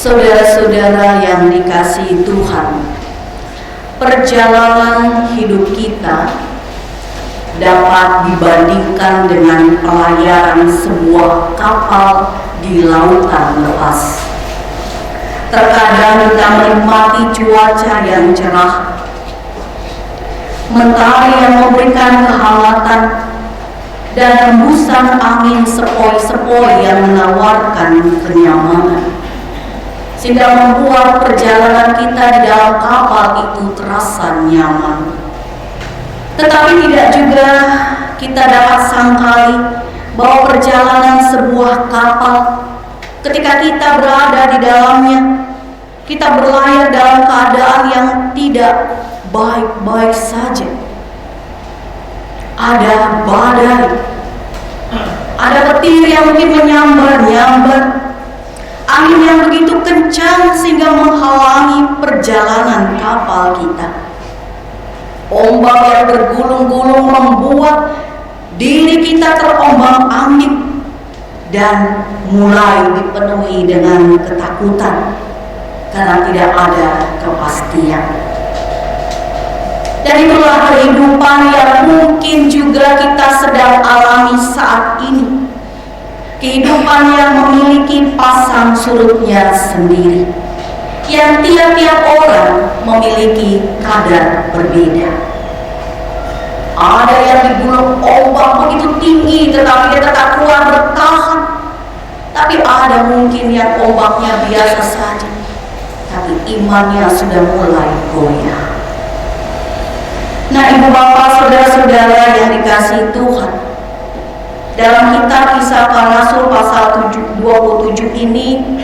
Saudara-saudara yang dikasihi Tuhan, perjalanan hidup kita dapat dibandingkan dengan pelayaran sebuah kapal di lautan lepas. Terkadang kita menikmati cuaca yang cerah, mentari yang memberikan kehangatan, dan hembusan angin sepoi-sepoi yang menawarkan kenyamanan, sehingga membuat perjalanan kita di dalam kapal itu terasa nyaman. Tetapi tidak juga kita dapat sangkali bahwa perjalanan sebuah kapal, ketika kita berada di dalamnya, kita berlayar dalam keadaan yang tidak baik-baik saja. Ada badai, ada petir yang mungkin menyambar-nyambar, angin yang begitu kencang sehingga menghalangi perjalanan kapal kita. Ombak yang bergulung-gulung membuat diri kita terombang-ambing dan mulai dipenuhi dengan ketakutan karena tidak ada kepastian. Dan itulah kehidupan yang mungkin juga kita sedang alami saat ini. Kehidupan yang memiliki pasang surutnya sendiri, yang tiap-tiap orang memiliki kadar berbeda. Ada yang digulung ombak begitu tinggi tetapi dia tetap kuat bertahan. Tapi ada mungkin yang ombaknya biasa saja, tapi imannya sudah mulai goyah. Nah, ibu bapak, saudara-saudara yang dikasihi Tuhan, dalam kitab Kisah Para Rasul pasal 27 ini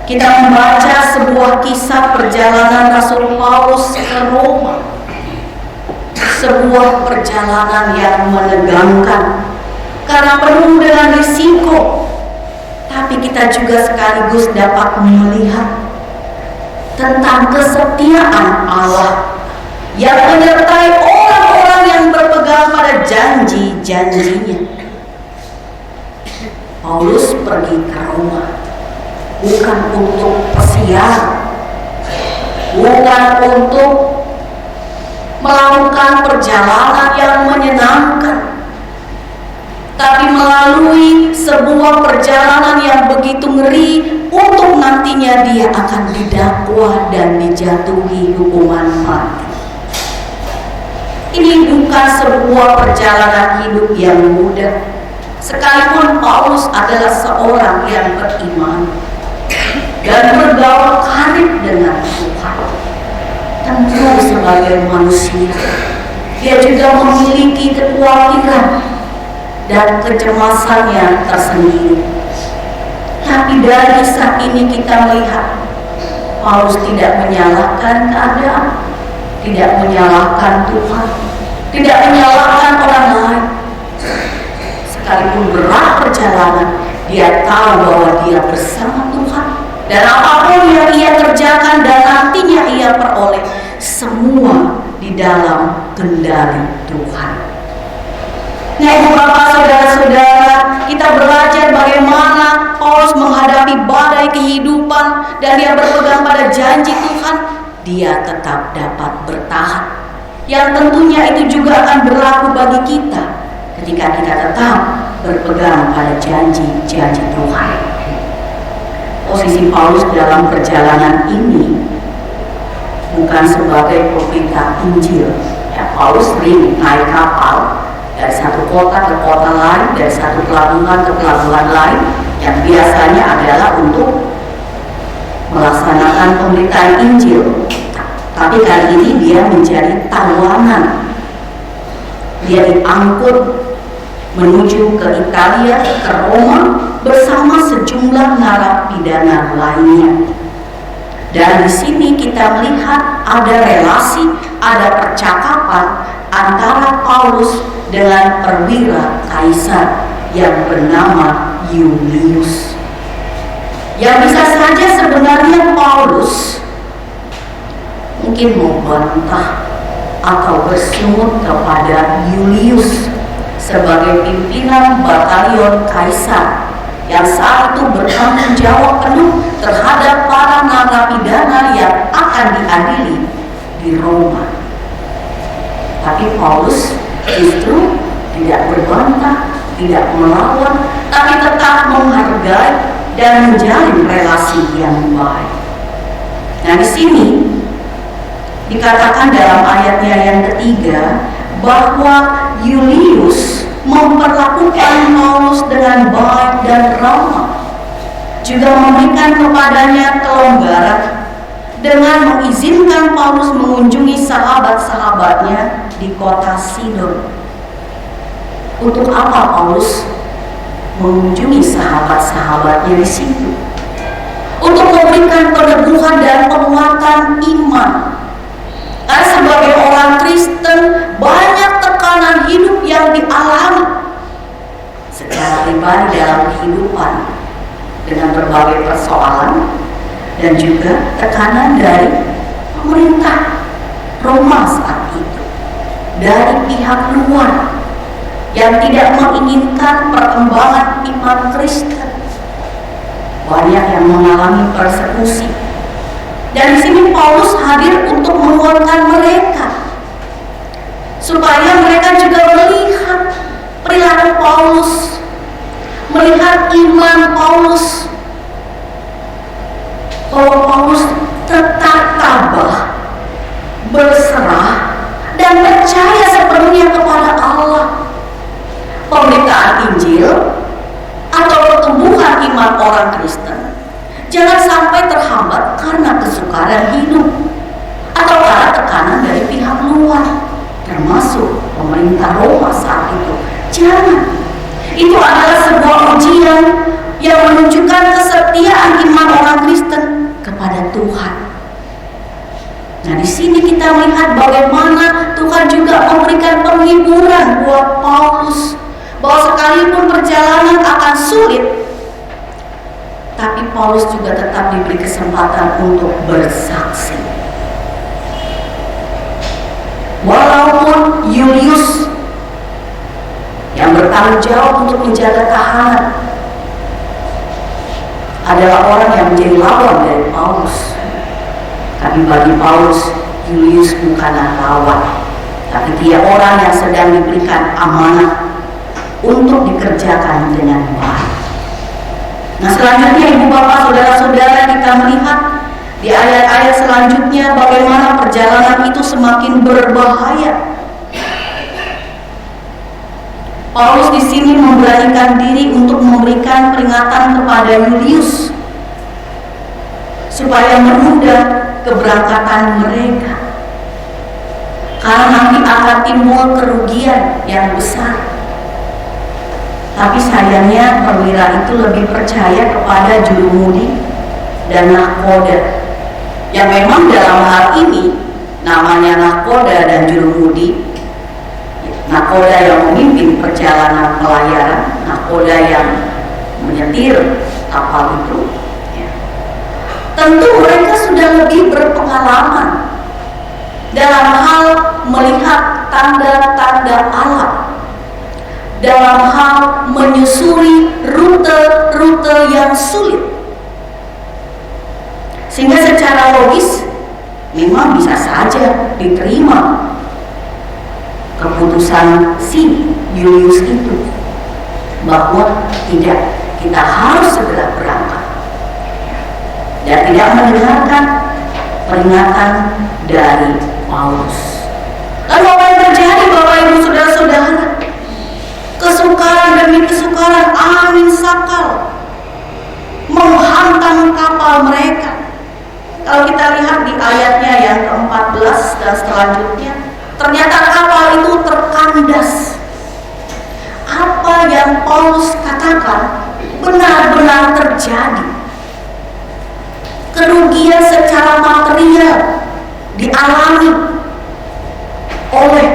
kita membaca sebuah kisah perjalanan Rasul Paulus ke Roma. Sebuah perjalanan yang menegangkan karena penuh dengan risiko. Tapi kita juga sekaligus dapat melihat tentang kesetiaan Allah yang menyertai orang-orang yang berpegang pada janji-janjinya. Paulus pergi ke Roma bukan untuk pesiar, bukan untuk melakukan perjalanan yang menyenangkan, tapi melalui sebuah perjalanan yang begitu ngeri untuk nantinya dia akan didakwa dan dijatuhi hukuman mati. Ini bukan sebuah perjalanan hidup yang mudah, sekalipun Paulus adalah seorang yang beriman dan bergaul karib dengan Tuhan. Tentu sebagai manusia, dia juga memiliki kekhawatiran dan kecemasannya tersendiri. Tapi dari kisah ini kita melihat Paulus tidak menyalahkan keadaan, tidak menyalahkan Tuhan, tidak menyalahkan orang lain. Sekalipun berat perjalanan, dia tahu bahwa dia bersama Tuhan, dan apapun yang ia kerjakan dan nantinya ia peroleh, semua di dalam kendali Tuhan. Nah, ibu bapak, saudara-saudara, kita belajar bagaimana Paulus menghadapi badai kehidupan dan dia berpegang pada janji Tuhan. Dia tetap dapat bertahan, yang tentunya itu juga akan berlaku bagi kita ketika kita tetap berpegang pada janji-janji Tuhan. Posisi Paulus dalam perjalanan ini bukan sebagai pemberita Injil. Ya, Paulus sering naik kapal dari satu kota ke kota lain, dari satu pelabuhan ke pelabuhan lain, yang biasanya adalah untuk melaksanakan pemberitaan Injil. Tapi kali ini dia menjadi tawanan. Dia diangkut menuju ke Italia, ke Roma, bersama sejumlah narapidana lainnya. Dan di sini kita melihat ada relasi, ada percakapan antara Paulus dengan perwira kaisar yang bernama Yulius. Yang bisa saja sebenarnya Paulus mungkin membantah atau bersungut kepada Yulius sebagai pimpinan batalion kaisar yang saat itu bertanggung jawab penuh terhadap para akan diadili di Roma. Tapi Paulus justru tidak berbantah, tidak melawan, tapi tetap menghargai dan menjalin relasi yang baik. Nah, di sini dikatakan dalam ayatnya yang ketiga bahwa Yulius memperlakukan Paulus dengan baik dan ramah, juga memberikan kepadanya kelonggaran dengan mengizinkan Paulus mengunjungi sahabat-sahabatnya di kota Sidon. Untuk apa Paulus mengunjungi sahabat-sahabatnya di situ? Untuk memberikan peneguhan dan penguatan iman. Karena sebagai orang Kristen banyak tekanan hidup yang dialami secara pribadi dalam kehidupan dengan berbagai persoalan dan juga tekanan dari pemerintah Roma saat itu, dari pihak luar yang tidak menginginkan perkembangan iman Kristen. Banyak yang mengalami persekusi. Dan di sini Paulus hadir untuk menguatkan mereka, supaya mereka juga melihat perilaku Paulus, melihat iman Paulus, bahwa Paulus tetap tabah, berserah, dan percaya sepenuhnya kepada Allah. Pemberitaan Injil atau pertumbuhan iman orang Kristen jangan sampai terhambat karena kesukaran hidup atau karena tekanan dari pihak luar, termasuk pemerintah Roma saat itu. Jangan. Itu adalah sebuah ujian yang menunjukkan kesetiaan iman orang Kristen kepada Tuhan. Nah, di sini kita melihat bagaimana Tuhan juga memberikan penghiburan buat Paulus, bahwa sekalipun perjalanan akan sulit, tapi Paulus juga tetap diberi kesempatan untuk bersaksi. Walaupun Yulius yang bertanggung jawab untuk menjaga tahanan adalah orang yang menjadi lawan dari Paulus, tapi bagi Paulus, Yulius bukanlah lawan, tapi dia orang yang sedang diberikan amanah untuk dikerjakan dengan baik. Nah, selanjutnya Ibu Bapak Saudara-saudara, kita melihat di ayat-ayat selanjutnya bagaimana perjalanan itu semakin berbahaya. Paulus di sini memberanikan diri untuk memberikan peringatan kepada Yulius supaya menunda keberangkatan mereka, karena nanti akan timbul kerugian yang besar. Tapi sayangnya perwira itu lebih percaya kepada jurumudi dan nahkoda, yang memang dalam hal ini namanya nahkoda dan jurumudi. Nahkoda yang memimpin perjalanan pelayaran, nahkoda yang menyetir kapal itu, ya. Tentu mereka sudah lebih berpengalaman dalam hal melihat tanda-tanda alam, dalam hal menyusuri rute-rute yang sulit, sehingga secara logis memang bisa saja diterima keputusan si Yulius itu, bahwa tidak, kita harus segera berangkat, dan tidak mendengarkan peringatan dari Paulus. Lalu apa yang terjadi Bapak Ibu Saudara-saudara? Kesukaran demi kesukaran, angin sakal menghantam kapal mereka. Kalau kita lihat di ayatnya yang ke-14 dan selanjutnya, ternyata kapal itu terkandas. Apa yang Paulus katakan benar-benar terjadi. Kerugian secara material dialami oleh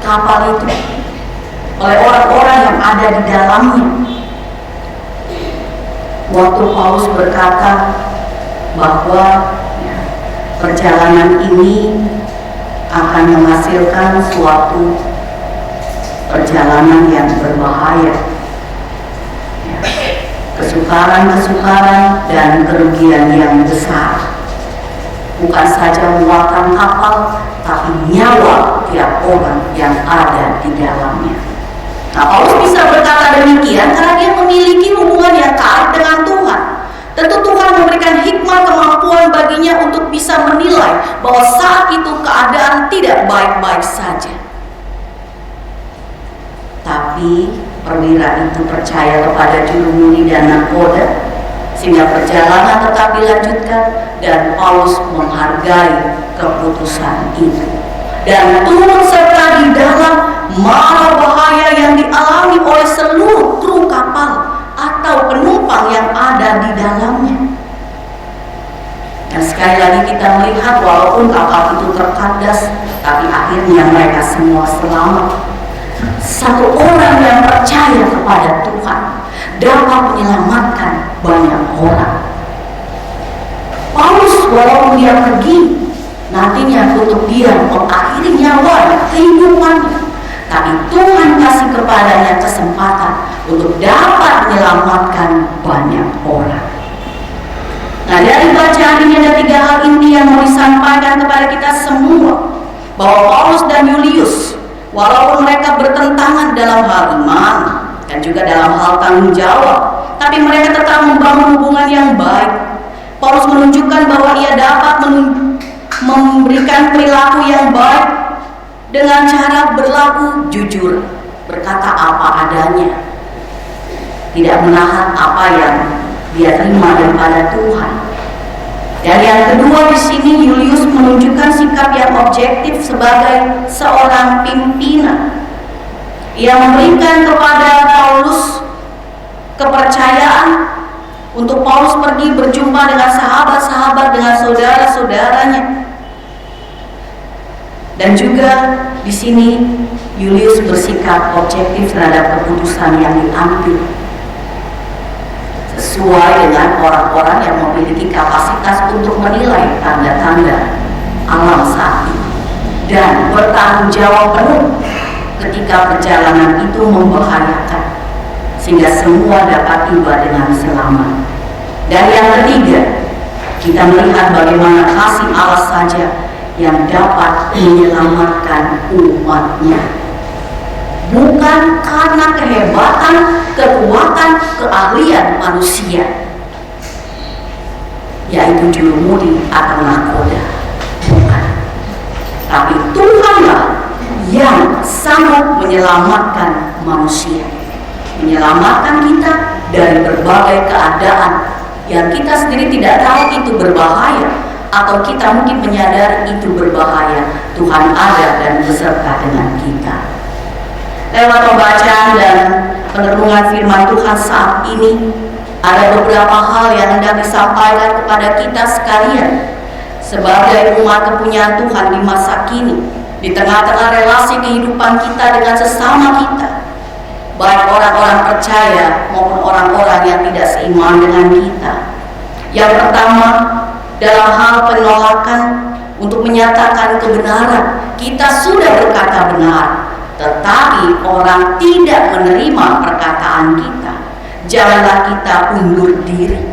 kapal itu, oleh orang-orang yang ada di dalamnya. Waktu Paulus berkata bahwa perjalanan ini akan menghasilkan suatu perjalanan yang berbahaya, kesukaran-kesukaran dan kerugian yang besar. bukan saja muatan kapal, tapi nyawa tiap orang yang ada di dalamnya. Nah, Paulus bisa berkata demikian karena dia memiliki hubungan yang karib dengan Tuhan. Tentu Tuhan memberikan hikmah kemampuan baginya untuk bisa menilai bahwa saat itu keadaan tidak baik-baik saja. Tapi perwira itu percaya kepada juru muli dan nakoda, sehingga perjalanan tetap dilanjutkan dan Paulus menghargai keputusan itu dan turut serta di dalam mara bahaya yang dialami oleh seluruh kru kapal atau penumpang yang ada di dalamnya. Dan sekali lagi kita melihat walaupun kapal itu terkandas, tapi akhirnya mereka semua selamat. Satu orang yang percaya kepada Tuhan dapat menyelamatkan banyak orang. Paulus walaupun dia pergi, nantinya untuk dia mengakhiri nyawa kehidupannya, tapi Tuhan kasih kepadanya kesempatan untuk dapat menyelamatkan banyak orang. Nah, dari bacaan ini ada 3 hal inti yang mau disampaikan kepada kita semua, bahwa Paulus dan Julius walaupun mereka bertentangan dalam hal iman dan juga dalam hal tanggung jawab, tapi mereka tetap membangun hubungan yang baik. Paulus menunjukkan bahwa ia dapat memberikan perilaku yang baik dengan cara berlaku jujur, berkata apa adanya, tidak menahan apa yang dia terima daripada Tuhan. Dan yang kedua, di sini Julius menunjukkan sikap yang objektif sebagai seorang pimpinan. Ia memberikan kepada Paulus kepercayaan untuk Paulus pergi berjumpa dengan sahabat-sahabat, dengan saudara-saudaranya. Dan juga di sini Julius bersikap objektif terhadap keputusan yang diambil, sesuai dengan orang-orang yang memiliki kapasitas untuk menilai tanda-tanda alam saat ini dan bertanggung jawab penuh ketika perjalanan itu membahayakan, sehingga semua dapat tiba dengan selamat. Dan yang ketiga, kita melihat bagaimana kasih Allah saja yang dapat menyelamatkan umatnya, bukan karena kehebatan, kekuatan, keahlian manusia, yaitu juru muli atau nakoda, bukan. Tapi Tuhanlah yang sanggup menyelamatkan manusia, menyelamatkan kita dari berbagai keadaan yang kita sendiri tidak tahu itu berbahaya, atau kita mungkin menyadari itu berbahaya. Tuhan ada dan beserta dengan kita. Lewat pembacaan dan perenungan firman Tuhan saat ini, ada beberapa hal yang hendak disampaikan kepada kita sekalian sebagai umat kepunyaan Tuhan di masa kini, di tengah-tengah relasi kehidupan kita dengan sesama kita, baik orang-orang percaya maupun orang-orang yang tidak seiman dengan kita. Yang pertama, dalam hal penolakan untuk menyatakan kebenaran, kita sudah berkata benar, tetapi orang tidak menerima perkataan kita, janganlah kita undur diri.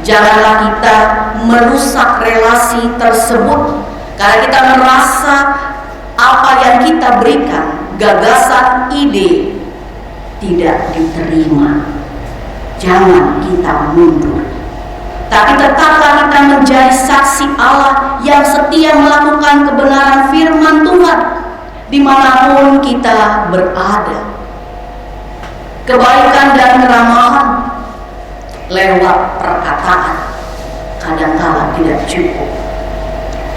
Janganlah kita merusak relasi tersebut karena kita merasa apa yang kita berikan, gagasan, ide, tidak diterima. Jangan kita mundur, tapi tetaplah kita menjadi saksi Allah yang setia melakukan kebenaran firman Tuhan dimanapun kita berada. Kebaikan dan keramahan lewat perkataan kadang-kala tidak cukup,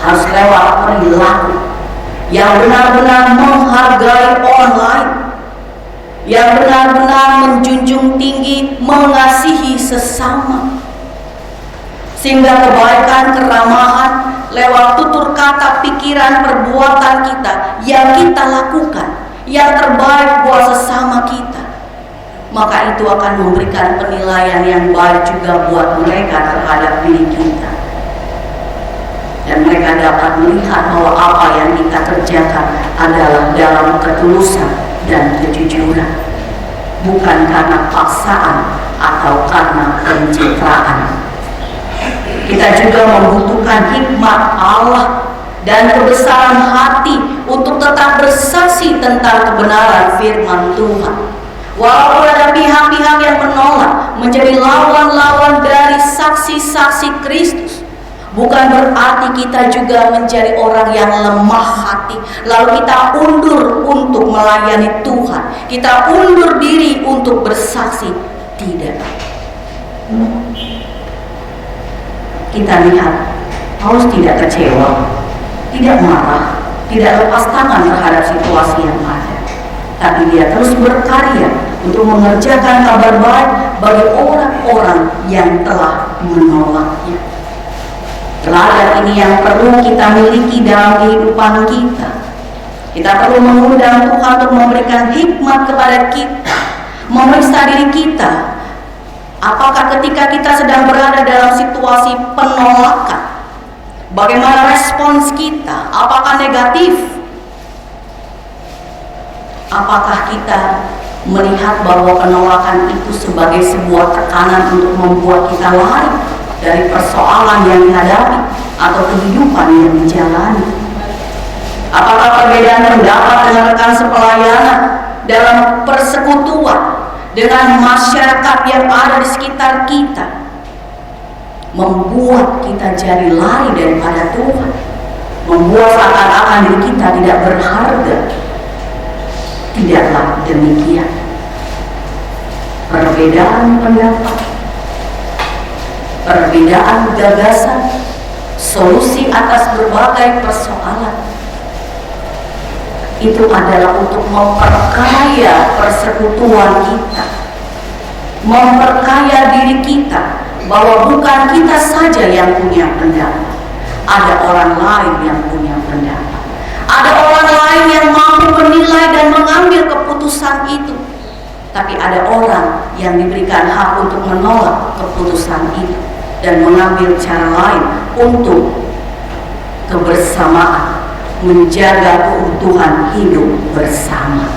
harus lewat perilaku yang benar-benar menghargai orang lain, yang benar-benar menjunjung tinggi mengasihi sesama, sehingga kebaikan, keramahan lewat tutur kata, pikiran, perbuatan kita yang kita lakukan yang terbaik buat sesama kita, maka itu akan memberikan penilaian yang baik juga buat mereka terhadap diri kita. Dan mereka dapat melihat bahwa apa yang kita kerjakan adalah dalam ketulusan dan kejujuran, bukan karena paksaan atau karena pencitraan. Kita kita juga membutuhkan hikmat Allah dan kebesaran hati untuk tetap bersaksi tentang kebenaran firman Tuhan. Walaupun ada pihak-pihak yang menolak menjadi lawan-lawan dari saksi-saksi Kristus, bukan berarti kita juga menjadi orang yang lemah hati, lalu kita undur untuk melayani Tuhan, kita undur diri untuk bersaksi. Tidak. Kita lihat Paulus tidak kecewa, tidak marah, tidak lepas tangan terhadap situasi yang ada, tapi dia terus berkarya untuk mengerjakan kabar baik bagi orang-orang yang telah menolaknya. Teladan ini yang perlu kita miliki dalam kehidupan kita. Kita perlu mengundang Tuhan untuk memberikan hikmat kepada kita, memeriksa diri kita. Apakah ketika kita sedang berada dalam situasi penolakan, bagaimana respons kita? Apakah negatif? Apakah kita melihat bahwa penolakan itu sebagai sebuah tekanan untuk membuat kita lari dari persoalan yang dihadapi atau kehidupan yang dijalani? Apakah perbedaan pendapat dengan rekan sepelayanan dalam persekutuan dengan masyarakat yang ada di sekitar kita membuat kita jadi lari daripada Tuhan, membuat seakan-akan diri kita tidak berharga? Tidaklah demikian. Perbedaan pendapat, perbedaan gagasan, solusi atas berbagai persoalan itu adalah untuk memperkaya persekutuan kita, memperkaya diri kita, bahwa bukan kita saja yang punya pendapat, ada orang lain yang punya pendapat, ada orang lain yang mampu menilai dan mengambil keputusan itu, tapi ada orang yang diberikan hak untuk menolak keputusan itu dan mengambil cara lain untuk kebersamaan, menjaga keutuhan hidup bersama.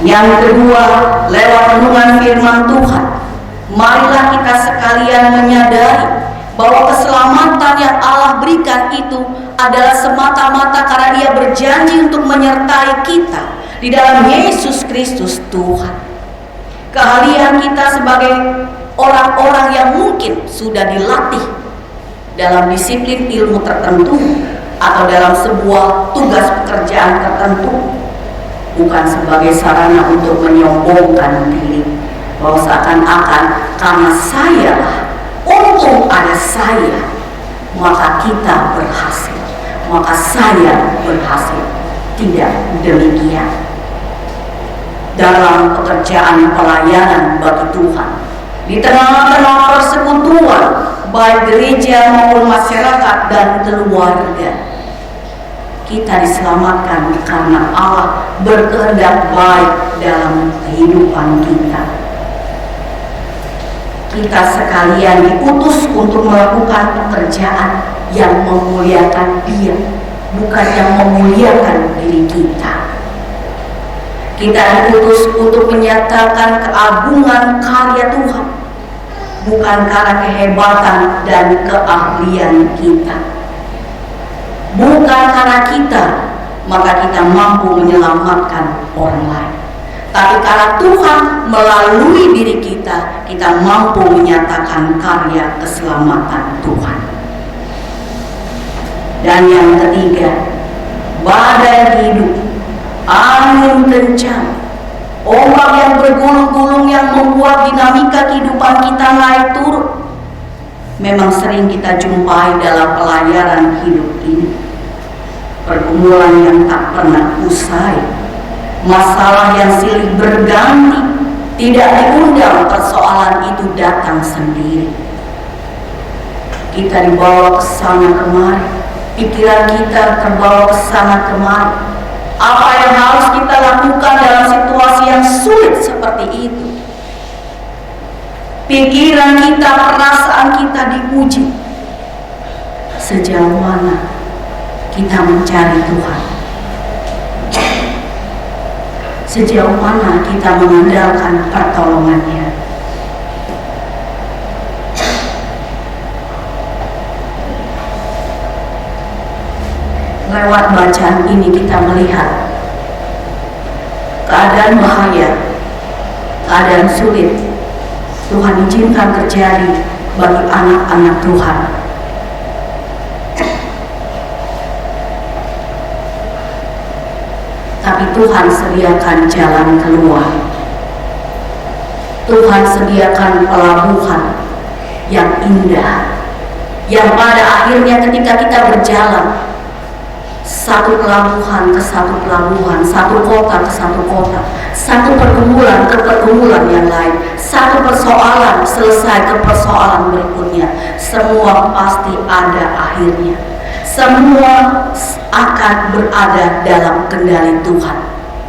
Yang kedua, lewat renungan firman Tuhan, marilah kita sekalian menyadari bahwa keselamatan yang Allah berikan itu adalah semata-mata karena Dia berjanji untuk menyertai kita di dalam Yesus Kristus Tuhan. Keahlian kita sebagai orang-orang yang mungkin sudah dilatih dalam disiplin ilmu tertentu atau dalam sebuah tugas pekerjaan tertentu bukan sebagai sarana untuk menyombongkan diri, bahwa seakan-akan karena saya lah, untung ada saya, maka kita berhasil, maka saya berhasil. Tidak demikian. Dalam pekerjaan pelayanan bagi Tuhan, di tengah-tengah persekutuan baik gereja maupun masyarakat dan keluarga, kita diselamatkan karena Allah berkehendak baik dalam kehidupan kita. Kita sekalian diutus untuk melakukan pekerjaan yang memuliakan Dia, bukan yang memuliakan diri kita. Kita diutus untuk menyatakan keagungan karya Tuhan, bukan karena kehebatan dan keahlian kita. Bukan karena kita, maka kita mampu menyelamatkan orang lain. Tapi karena Tuhan melalui diri kita, kita mampu menyatakan karya keselamatan Tuhan. Dan yang ketiga, badai hidup, angin kencang, ombak yang bergulung-gulung yang membuat dinamika kehidupan kita naik turun, memang sering kita jumpai dalam pelayaran hidup ini. Pergumulan yang tak pernah usai, masalah yang silih berganti, tidak diundang persoalan itu datang sendiri. Kita dibawa ke sana kemari, pikiran kita terbawa ke sana kemari. Apa yang harus kita lakukan dalam situasi yang sulit seperti itu? Pikiran kita, perasaan kita diuji. Sejauh mana kita mencari Tuhan? Sejauh mana kita mengandalkan pertolongan-Nya? lewat bacaan ini kita melihat keadaan bahaya, keadaan sulit Tuhan izinkan terjadi bagi anak-anak Tuhan. Tapi Tuhan sediakan jalan keluar. Tuhan sediakan pelabuhan yang indah, yang pada akhirnya ketika kita berjalan satu pelabuhan ke satu pelabuhan, satu kota ke satu kota, satu pergumulan ke pergumulan yang lain, satu persoalan selesai ke persoalan berikutnya, semua pasti ada akhirnya. Semua akan berada dalam kendali Tuhan.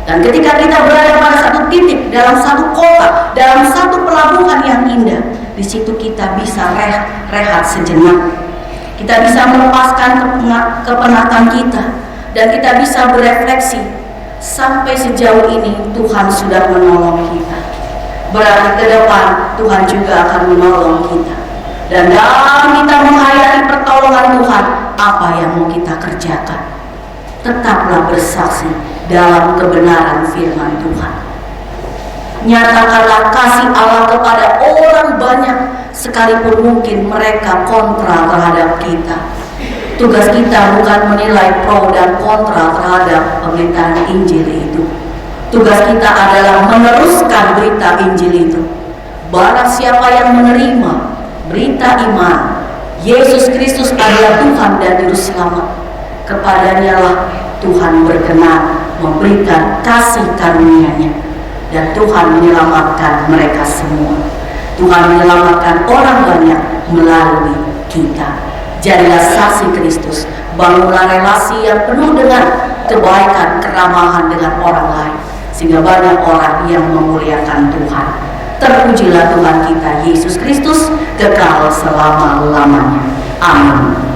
Dan ketika kita berada pada satu titik, dalam satu kota, dalam satu pelabuhan yang indah, di situ kita bisa rehat sejenak. Kita bisa melepaskan kepenatan kita, dan kita bisa berefleksi sampai sejauh ini Tuhan sudah menolong kita. Berarti ke depan Tuhan juga akan menolong kita. Dan dalam kita menghayati pertolongan Tuhan, apa yang mau kita kerjakan? Tetaplah bersaksi dalam kebenaran firman Tuhan. Nyatakanlah kasih Allah kepada orang banyak, sekalipun mungkin mereka kontra terhadap kita. Tugas kita bukan menilai pro dan kontra terhadap pemberitaan Injil itu. Tugas kita adalah meneruskan berita Injil itu. Barang siapa yang menerima berita iman Yesus Kristus adalah Tuhan dan Juru Selamat, kepadanya lah Tuhan berkenan memberikan kasih karunia-Nya, dan Tuhan menyelamatkan mereka semua. Tuhan menyelamatkan orang banyak melalui kita. Jadilah saksi Kristus, bangunlah relasi yang penuh dengan kebaikan, keramahan dengan orang lain, sehingga banyak orang yang memuliakan Tuhan. Terpujilah Tuhan kita Yesus Kristus kekal selama-lamanya. Amin.